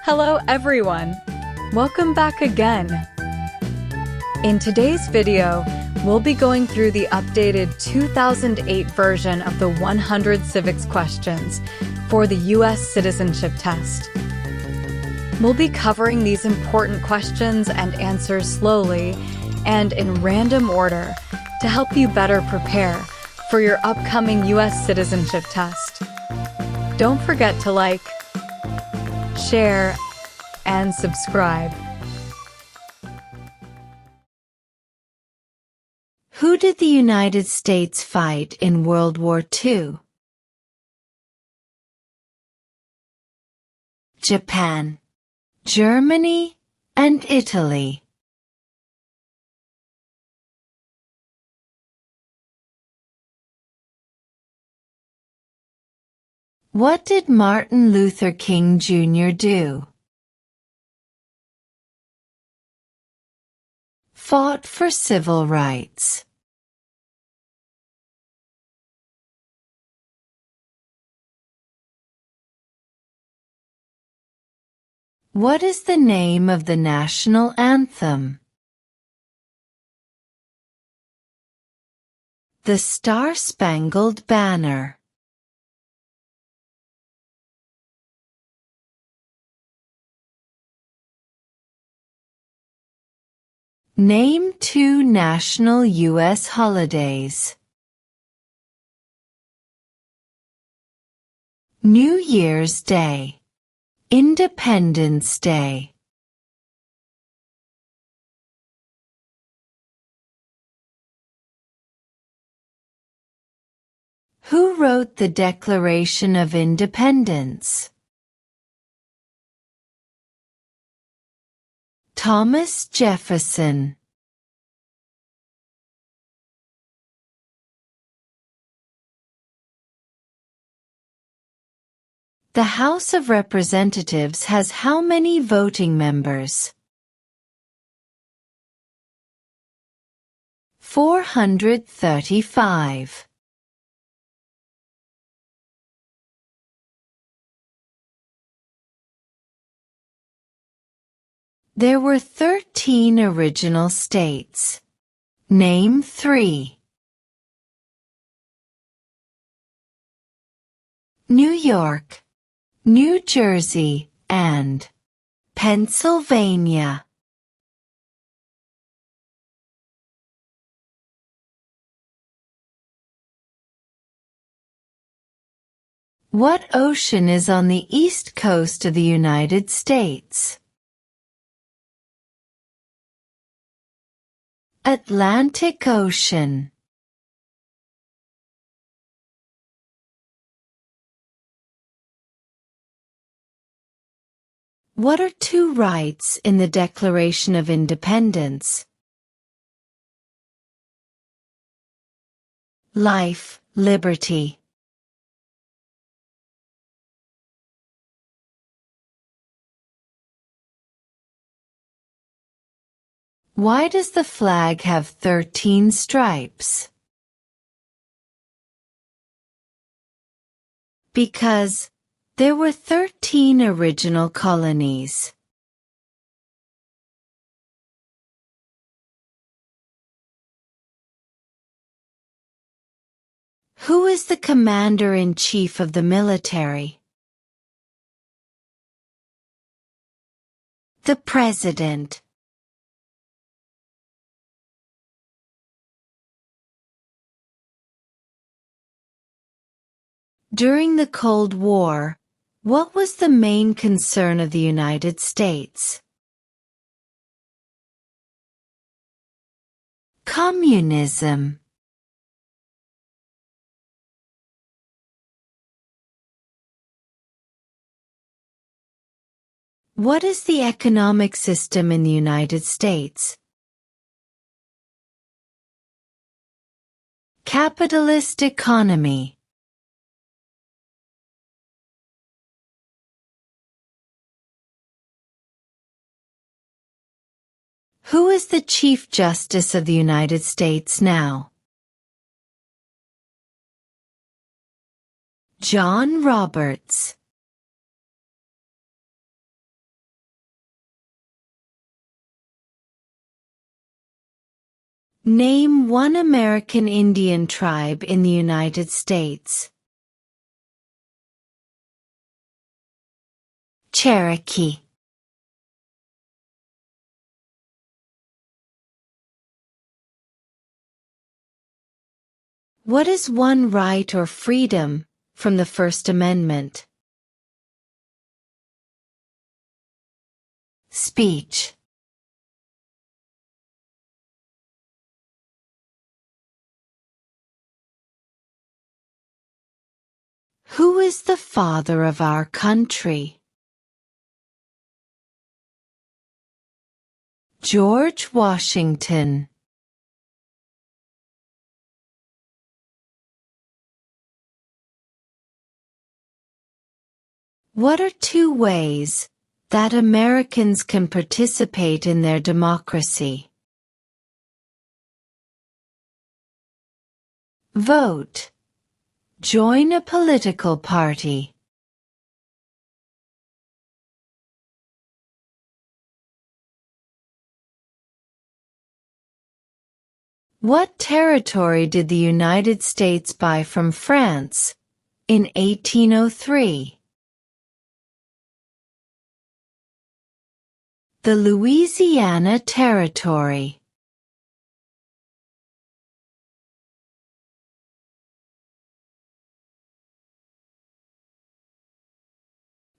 Hello everyone! Welcome back again! In today's video, we'll be going through the updated 2008 version of the 100 civics questions for the U.S. Citizenship Test. We'll be covering these important questions and answers slowly and in random order to help you better prepare for your upcoming U.S. Citizenship Test. Don't forget to like, share, and subscribe. Who did the United States fight in World War II? Japan, Germany, and Italy. What did Martin Luther King Jr. do? Fought for civil rights. What is the name of the national anthem? The Star-Spangled Banner. Name 2 national U.S. holidays. New Year's Day. Independence Day. Who wrote the Declaration of Independence? Thomas Jefferson. The House of Representatives has how many voting members? 435. There were 13 original states. Name 3. New York, New Jersey, and Pennsylvania. What ocean is on the east coast of the United States? Atlantic Ocean. What are 2 rights in the Declaration of Independence? Life, liberty. Why does the flag have 13 stripes? Because there were 13 original colonies. Who is the commander-in-chief of the military? The President. During the Cold War, what was the main concern of the United States? Communism. What is the economic system in the United States? Capitalist economy. Who is the Chief Justice of the United States now? John Roberts. Name one American Indian tribe in the United States. Cherokee. What is one right or freedom from the First Amendment? Speech. Who is the father of our country? George Washington. What are two ways that Americans can participate in their democracy? Vote. Join a political party. What territory did the United States buy from France in 1803? The Louisiana Territory.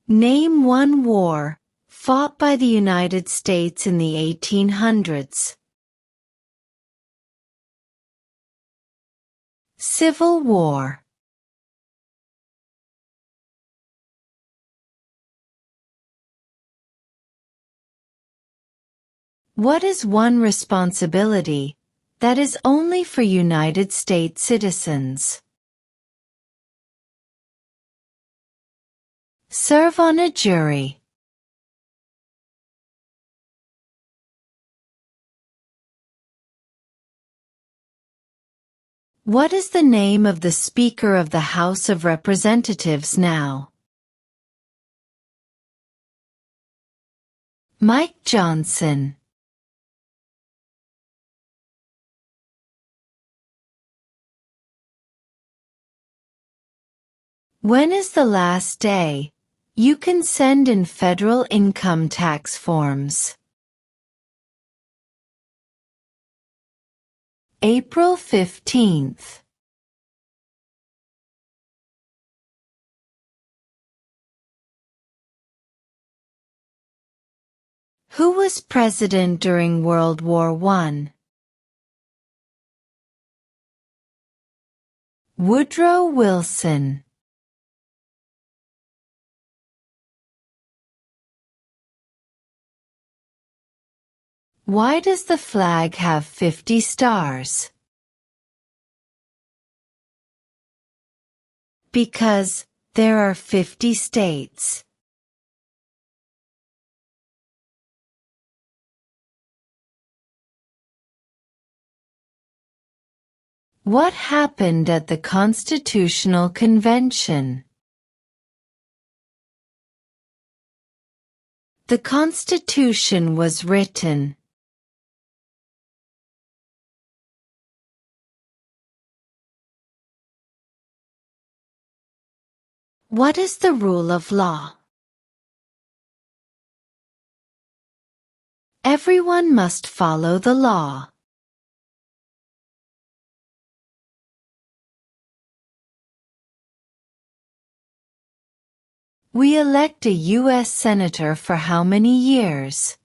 Name one war fought by the United States in the 1800s. Civil War. What is one responsibility that is only for United States citizens? Serve on a jury. What is the name of the Speaker of the House of Representatives now? Mike Johnson. When is the last day you can send in federal income tax forms? April 15th. Who was president during World War I? Woodrow Wilson. Why does the flag have 50 stars? Because there are 50 states. What happened at the Constitutional Convention? The Constitution was written. What is the rule of law? Everyone must follow the law. We elect a U.S. Senator for how many years?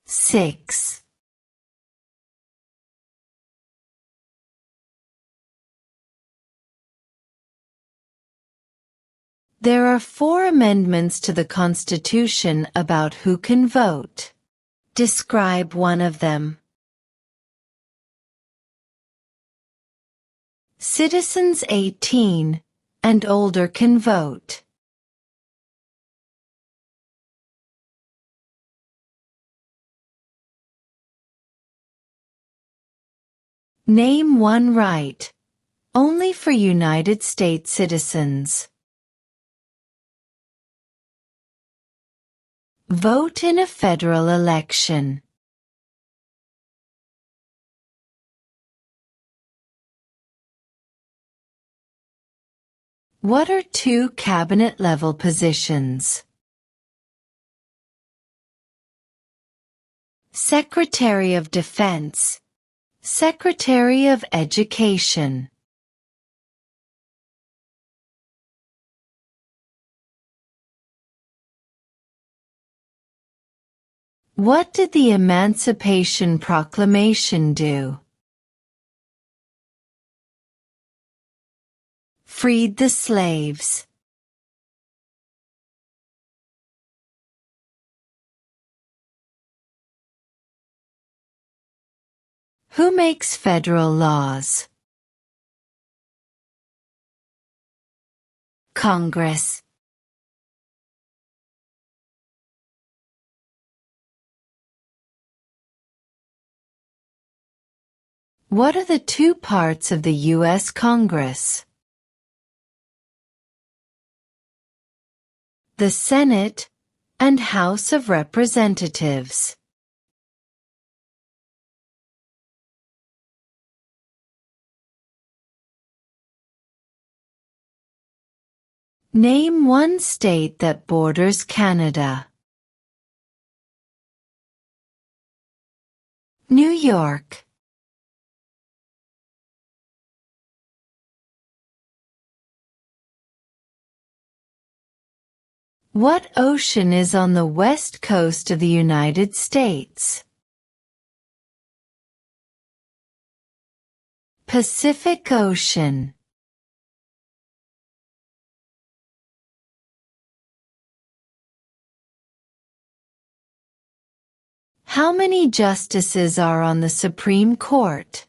6. There are 4 amendments to the Constitution about who can vote. Describe one of them. Citizens 18 and older can vote. Name one right, only for United States citizens. Vote in a federal election. What are two cabinet-level positions? Secretary of Defense, Secretary of Education. What did the Emancipation Proclamation do? Freed the slaves. Who makes federal laws? Congress. What are the two parts of the U.S. Congress? The Senate and House of Representatives. Name one state that borders Canada. New York. What ocean is on the west coast of the United States? Pacific Ocean. How many justices are on the Supreme Court?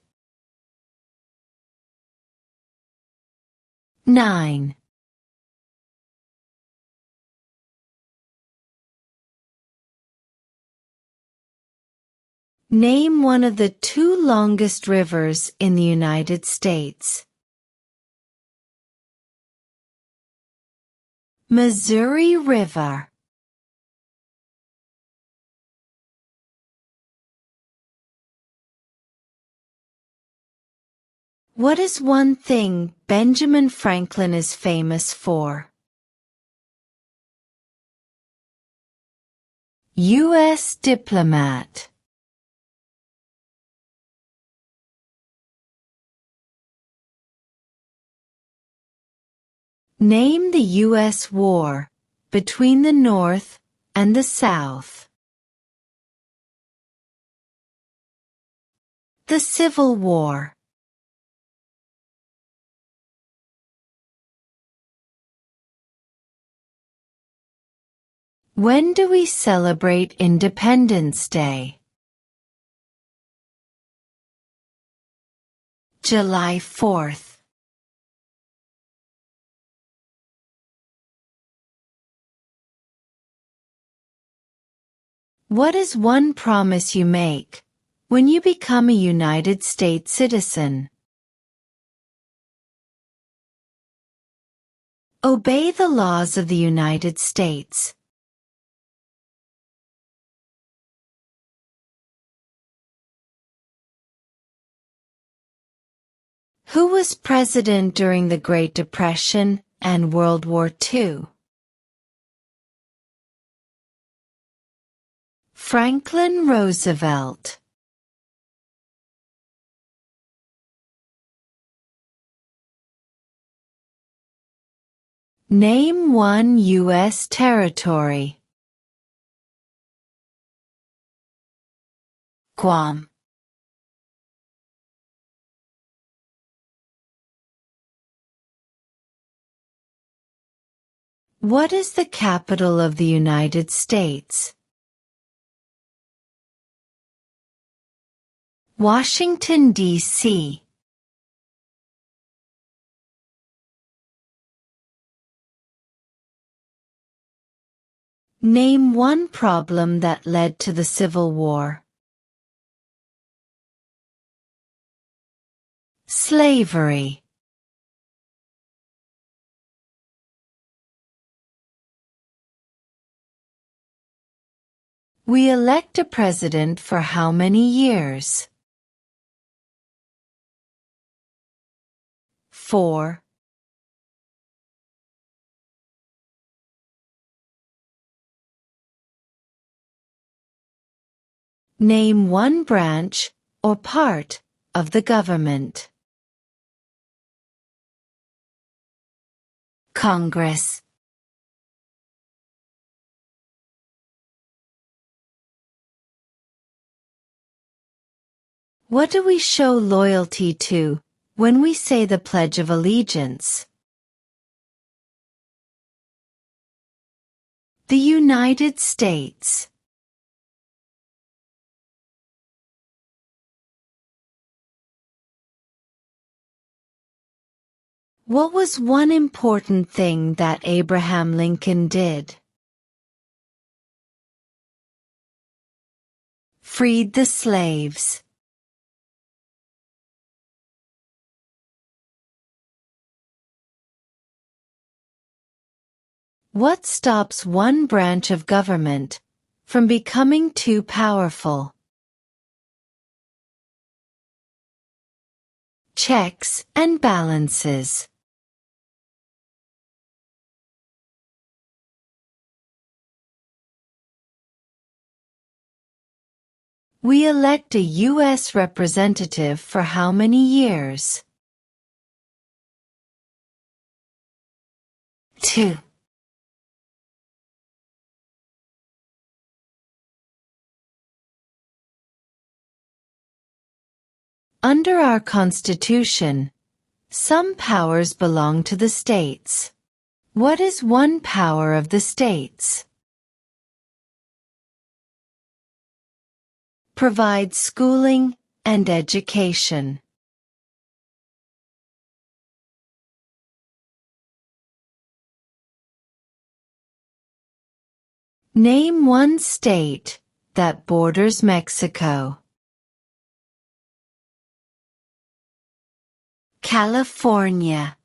9. Name one of the two longest rivers in the United States. Missouri River. What is one thing Benjamin Franklin is famous for? U.S. diplomat. Name the U.S. war between the North and the South. The Civil War. When do we celebrate Independence Day? July 4th. What is one promise you make when you become a United States citizen? Obey the laws of the United States. Who was president during the Great Depression and World War II? Franklin Roosevelt. Name one U.S. territory. Guam. What is the capital of the United States? Washington, D.C. Name one problem that led to the Civil War. Slavery. We elect a president for how many years? 4. Name one branch or part of the government. Congress. What do we show loyalty to when we say the Pledge of Allegiance? The United States. What was one important thing that Abraham Lincoln did? Freed the slaves. What stops one branch of government from becoming too powerful? Checks and balances. We elect a U.S. representative for how many years? 2. Under our Constitution, some powers belong to the states. What is one power of the states? Provide schooling and education. Name one state that borders Mexico. California.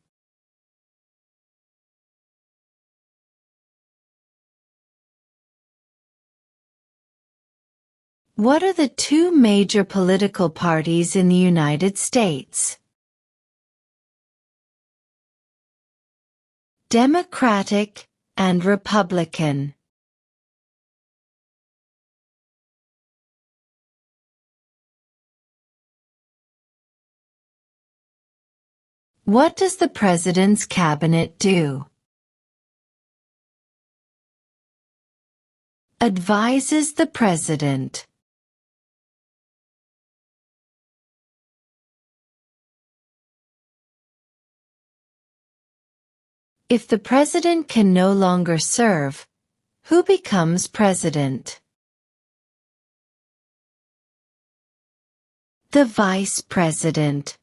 What are the two major political parties in the United States? Democratic and Republican. What does the President's Cabinet do? Advises the President. If the President can no longer serve, who becomes President? The Vice President.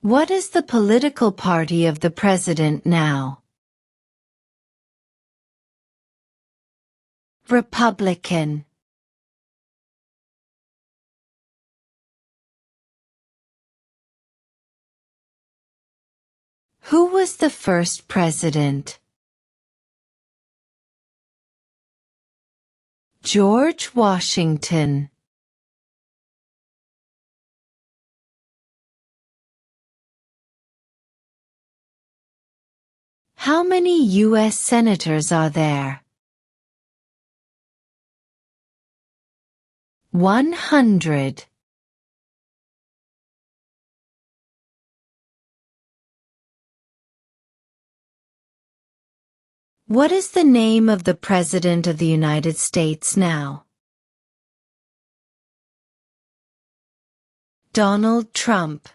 What is the political party of the President now? Republican. Who was the first president? George Washington. How many U.S. senators are there? 100. What is the name of the President of the United States now? Donald Trump.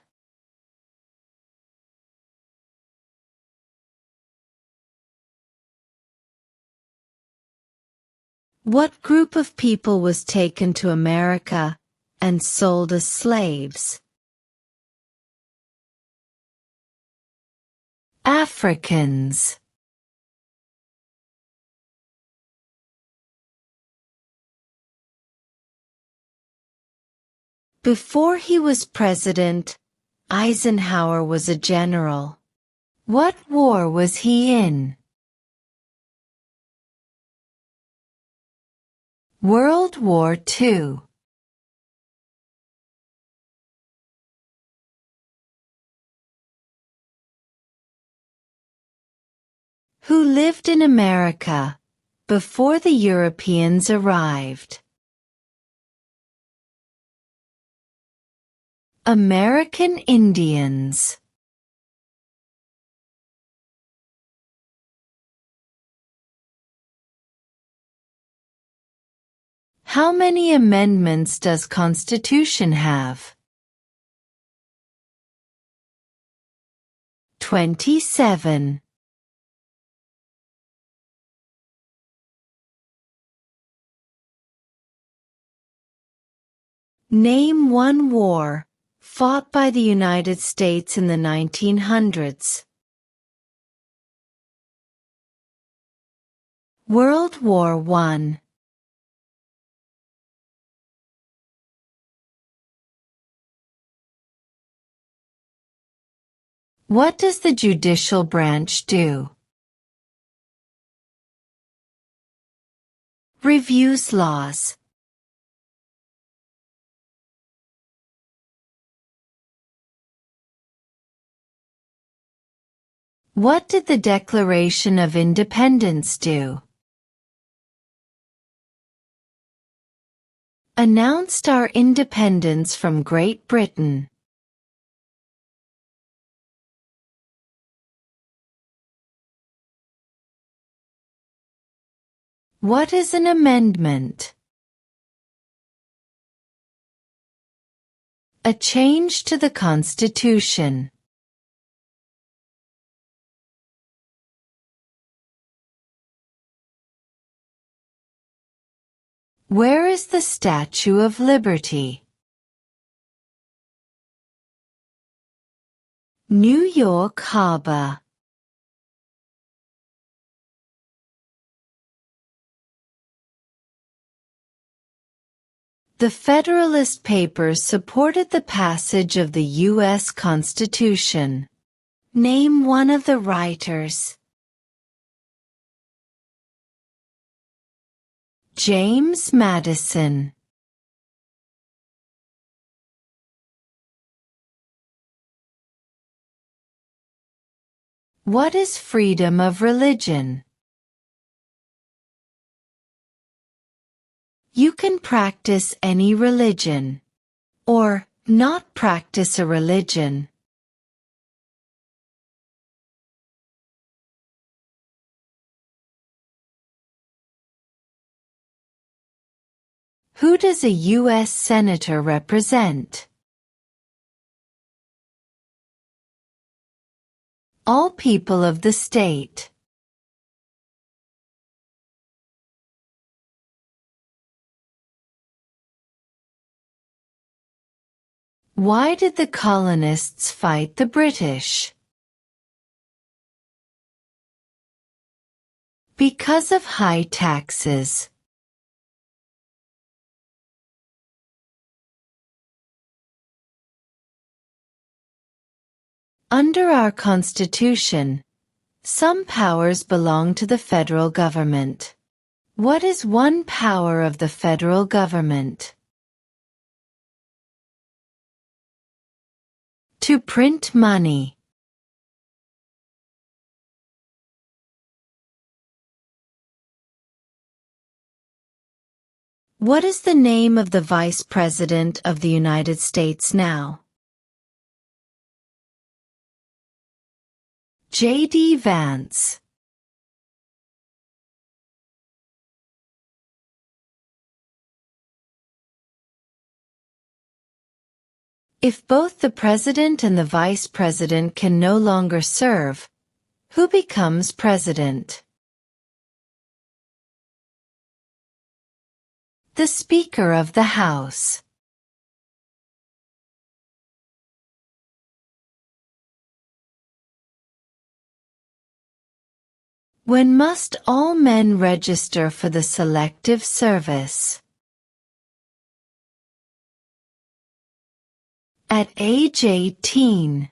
What group of people was taken to America and sold as slaves? Africans. Before he was president, Eisenhower was a general. What war was he in? World War II. Who lived in America before the Europeans arrived? American Indians. How many amendments does Constitution have? 27. Name one war fought by the United States in the 1900s. World War I. What does the judicial branch do? Reviews laws. What did the Declaration of Independence do? Announced our independence from Great Britain. What is an amendment? A change to the Constitution. Where is the Statue of Liberty? New York Harbor. The Federalist Papers supported the passage of the U.S. Constitution. Name one of the writers. James Madison. What is freedom of religion? You can practice any religion, or not practice a religion. Who does a U.S. Senator represent? All people of the state. Why did the colonists fight the British? Because of high taxes. Under our Constitution, some powers belong to the federal government. What is one power of the federal government? To print money. What is the name of the Vice President of the United States now? J.D. Vance. If both the President and the Vice President can no longer serve, who becomes President? The Speaker of the House. When must all men register for the Selective Service? At age 18.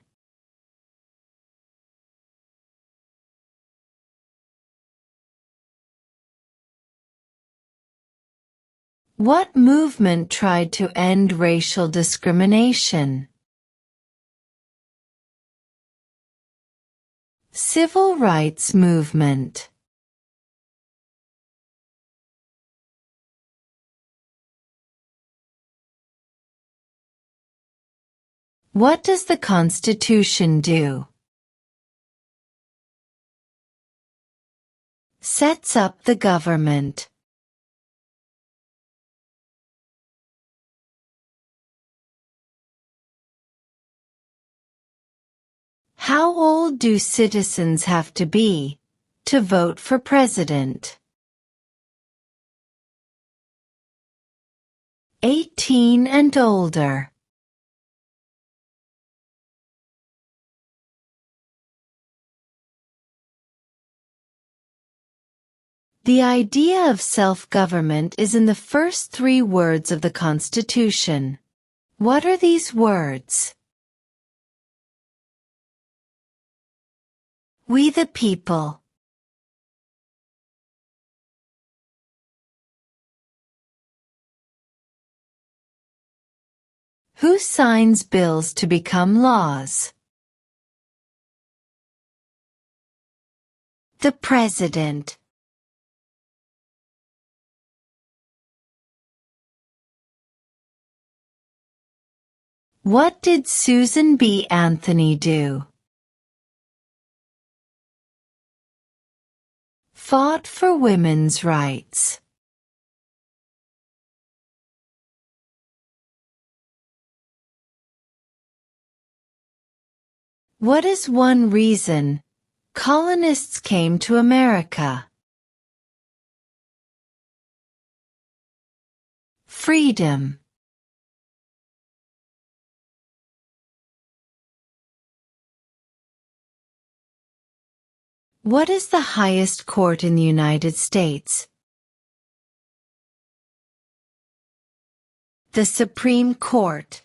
What movement tried to end racial discrimination? Civil rights movement. What does the Constitution do? Sets up the government. How old do citizens have to be to vote for president? 18 and older. The idea of self-government is in the first 3 words of the Constitution. What are these words? We the people. Who signs bills to become laws? The President. What did Susan B. Anthony do? Fought for women's rights. What is one reason colonists came to America? Freedom. What is the highest court in the United States? The Supreme Court.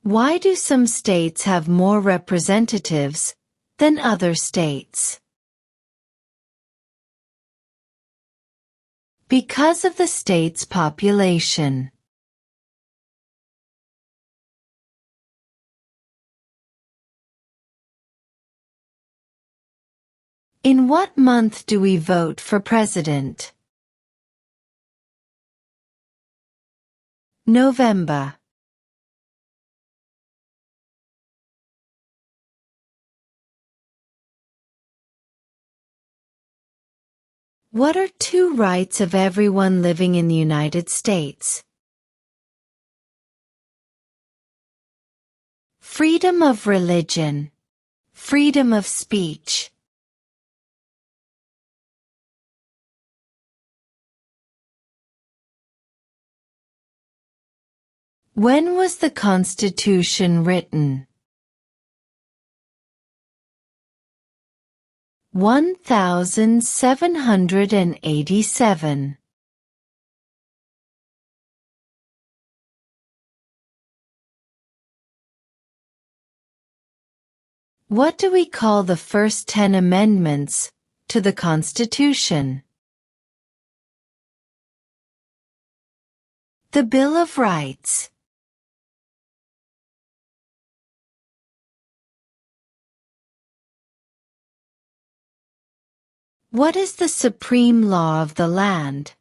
Why do some states have more representatives than other states? Because of the state's population. In what month do we vote for president? November. What are 2 rights of everyone living in the United States? Freedom of religion. Freedom of speech. When was the Constitution written? 1787. What do we call the first 10 amendments to the Constitution? The Bill of Rights. What is the supreme law of the land?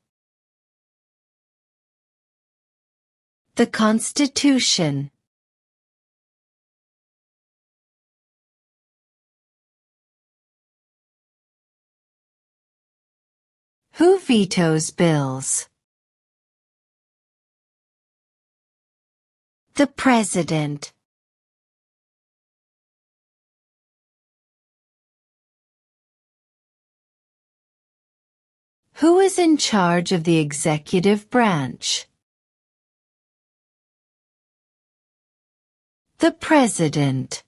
The Constitution. Who vetoes bills? The President. Who is in charge of the executive branch? The President.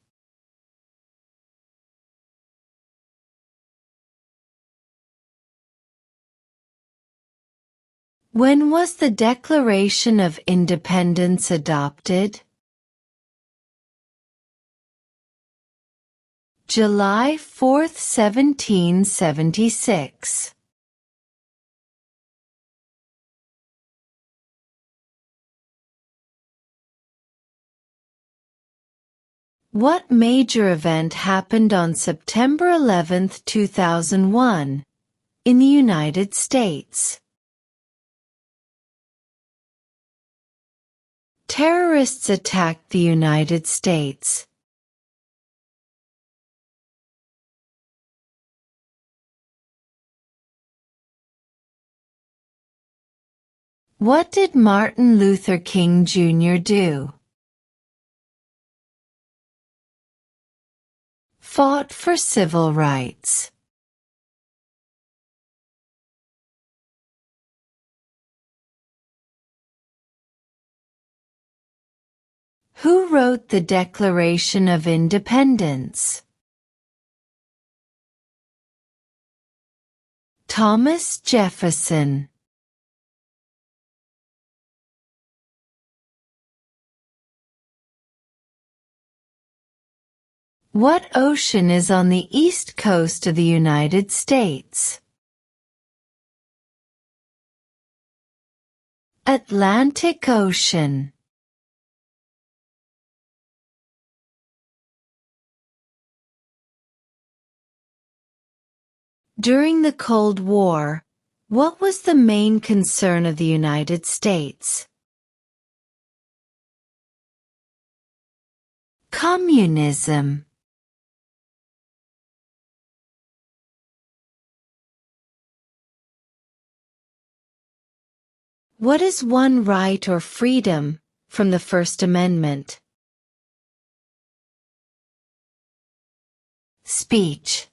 When was the Declaration of Independence adopted? July 4, 1776. What major event happened on September 11, 2001, in the United States? Terrorists attacked the United States. What did Martin Luther King Jr. do? Fought for civil rights. Who wrote the Declaration of Independence? Thomas Jefferson. What ocean is on the east coast of the United States? Atlantic Ocean. During the Cold War, what was the main concern of the United States? Communism. What is one right or freedom from the First Amendment? Speech.